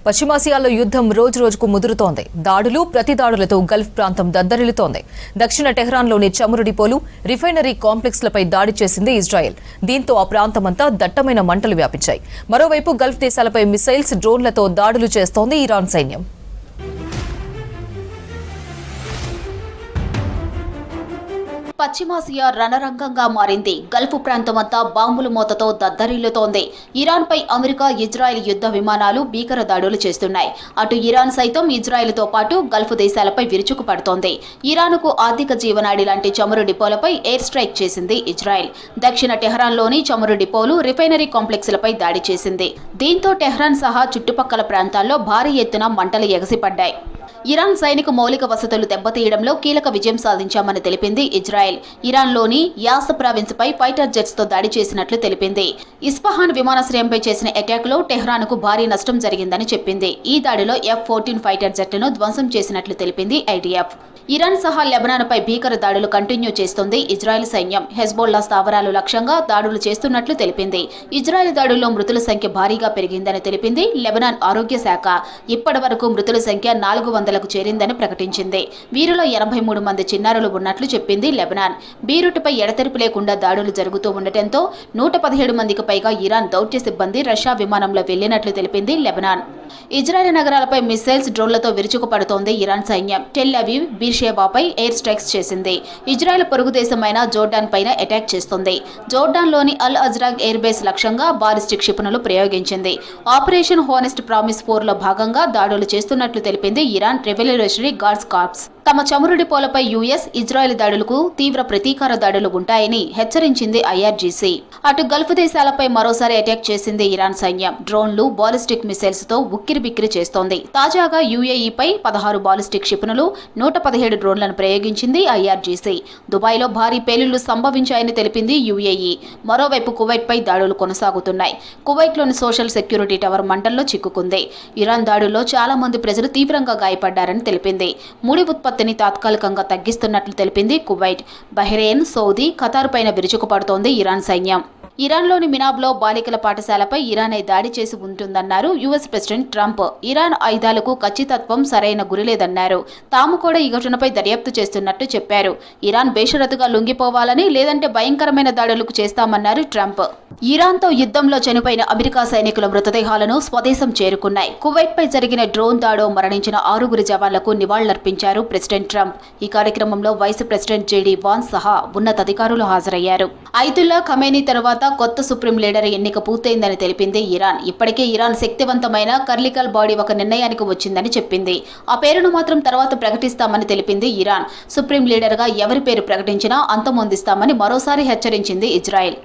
పశ్చిమాసియాలో యుద్ధం రోజురోజుకు ముదురుతోంది. దాడులు ప్రతిదాడులతో గల్ఫ్ ప్రాంతం దద్దరిల్లుతోంది. దక్షిణ టెహ్రాన్లోని చమురు డిపోలు, రిఫైనరీ కాంప్లెక్స్లపై దాడి చేసింది ఇజ్రాయెల్. దీంతో ఆ ప్రాంతమంతా దట్టమైన మంటలు వ్యాపించాయి. మరోవైపు గల్ఫ్ దేశాలపై మిసైల్స్, డ్రోన్లతో దాడులు చేస్తోంది ఇరాన్ సైన్యం. పశ్చిమాసియా రణరంగంగా మారింది. గల్ఫ్ ప్రాంతమంతా బాంబుల మోతతో దద్దరిల్లుతోంది. ఇరాన్పై అమెరికా, ఇజ్రాయెల్ యుద్ధ విమానాలు భీకర దాడులు చేస్తున్నాయి. అటు ఇరాన్ సైతం ఇజ్రాయెల్తో పాటు గల్ఫ్ దేశాలపై విరుచుకుపడుతోంది. ఇరాన్కు ఆర్థిక జీవనాడి లాంటి చమురు డిపోలపై ఎయిర్ స్ట్రైక్ చేసింది ఇజ్రాయెల్. దక్షిణ టెహ్రాన్లోని చమురు డిపోలు, రిఫైనరీ కాంప్లెక్స్లపై దాడి చేసింది. దీంతో టెహ్రాన్ సహా చుట్టుపక్కల ప్రాంతాల్లో భారీ ఎత్తున మంటలు ఎగసిపడ్డాయి. ఇరాన్ సైనిక మౌలిక వసతులు దెబ్బతీయడంలో కీలక విజయం సాధించామని తెలిపింది ఇజ్రాయెల్. ఇరాన్లోని యాస్ ప్రావిన్స్పై ఫైటర్ జెట్స్తో దాడి చేసినట్లు తెలిపింది. ఇస్ఫహాన్ విమానాశ్రయంపై చేసిన అటాక్లో టెహ్రాన్కు భారీ నష్టం జరిగిందని చెప్పింది. ఈ దాడిలో F-14 ఫైటర్ జెట్లను ధ్వంసం చేసినట్లు తెలిపింది IDF. ఇరాన్ సహా లెబనాన్పై భీకర దాడులు కంటిన్యూ చేస్తోంది ఇజ్రాయెల్ సైన్యం. హెజ్బోల్లా స్థావరాలు లక్ష్యంగా దాడులు చేస్తున్నట్లు తెలిపింది. ఇజ్రాయెల్ దాడుల్లో మృతుల సంఖ్య భారీగా పెరిగిందని తెలిపింది లెబనాన్ ఆరోగ్య శాఖ. ఇప్పటి వరకు మృతుల సంఖ్య 400కు చేరిందని ప్రకటించింది. వీరిలో 83 మంది చిన్నారులు ఉన్నట్లు చెప్పింది లెబనాన్. బీరుట్పై ఎడతెరిపి లేకుండా దాడులు జరుగుతూ ఉండటంతో 117 మందికి పైగా ఇరాన్ దౌత్య సిబ్బంది రష్యా విమానంలో వెళ్లినట్లు తెలిపింది లెబనాన్. ఇజ్రాయెల్ నగరాలపై మిసైల్స్, డ్రోన్లతో విరుచుకుపడుతోంది ఇరాన్ సైన్యం. టెల్ అవీవ్, బీర్షేబాపై ఎయిర్ స్ట్రైక్స్ చేసింది. ఇజ్రాయెల్ పొరుగు దేశమైన జోర్డాన్ పైన అటాక్ చేస్తుంది. జోర్డాన్లోని అల్ అజ్రాగ్ ఎయిర్ బేస్ లక్ష్యంగా బాలిస్టిక్ క్షిపణులు ప్రయోగించింది. ఆపరేషన్ హానెస్ట్ ప్రామిస్ 4లో భాగంగా దాడులు చేస్తున్నట్లు తెలిపింది ఇరాన్ రెవల్యూషనరీ గార్డ్స్ కార్ప్స్. తమ చమురు డిపోలపై US, ఇజ్రాయెల్ దాడులకు తీవ్ర ప్రతీకార దాడులు ఉంటాయని హెచ్చరించింది IRGC. అటు గల్ఫ్ దేశాలపై మరోసారి అటాక్ చేసింది ఇరాన్ సైన్యం. డ్రోన్లు, బాలిస్టిక్ మిసైల్స్ తో ఉక్కిరిబిక్కిరి చేస్తోంది. తాజాగా UAEపై 16 బాలిస్టిక్ క్షిపణులు, 117 డ్రోన్లను ప్రయోగించింది IRGC. దుబాయ్లో భారీ పేలుళ్లు సంభవించాయని తెలిపింది UAE. మరోవైపు కువైట్పై దాడులు కొనసాగుతున్నాయి. కువైట్లోని సోషల్ సెక్యూరిటీ టవర్ మంటల్లో చిక్కుకుంది. ఇరాన్ దాడుల్లో చాలా మంది ప్రజలు తీవ్రంగా గాయపడ్డారని తెలిపింది. ముడి ఉత్పత్తిని తాత్కాలికంగా తగ్గిస్తున్నట్లు తెలిపింది కువైట్. బహ్రెయిన్, సౌదీ, ఖతార్ పైన విరుచుకుపడుతోంది ఇరాన్ సైన్యం. ఇరాన్లోని మినాబ్లో బాలికల పాఠశాలపై ఇరానే దాడి చేసి ఉంటుందన్నారు US ప్రెసిడెంట్ ట్రంప్. ఇరాన్ ఆయుధాలకు ఖచ్చితత్వం సరైన గురిలేదన్నారు. తాము కూడా ఈ ఘటనపై దర్యాప్తు చేస్తున్నట్టు చెప్పారు. ఇరాన్ బేషరతుగా లొంగిపోవాలని, లేదంటే భయంకరమైన దాడులకు చేస్తామన్నారు ట్రంప్. ఇరాన్తో యుద్ధంలో చనిపోయిన అమెరికా సైనికుల మృతదేహాలను స్వదేశం చేరుకున్నాయి. కువైట్పై జరిగిన డ్రోన్ దాడిలో మరణించిన 6 జవాన్లకు నివాళులర్పించారు ప్రెసిడెంట్ ట్రంప్. ఈ కార్యక్రమంలో వైస్ ప్రెసిడెంట్ JD వాన్స్ సహా ఉన్నతాధికారులు హాజరయ్యారు. అయతుల్లా ఖమేనీ తర్వాత కొత్త సుప్రీం లీడర్ ఎన్నిక పూర్తయిందని తెలిపింది ఇరాన్. ఇప్పటికే ఇరాన్ శక్తివంతమైన కర్లికల్ బాడీ ఒక నిర్ణయానికి వచ్చిందని చెప్పింది. ఆ పేరును మాత్రం తర్వాత ప్రకటిస్తామని తెలిపింది ఇరాన్. సుప్రీం లీడర్గా ఎవరి పేరు ప్రకటించినా అంతమొందిస్తామని మరోసారి హెచ్చరించింది ఇజ్రాయెల్.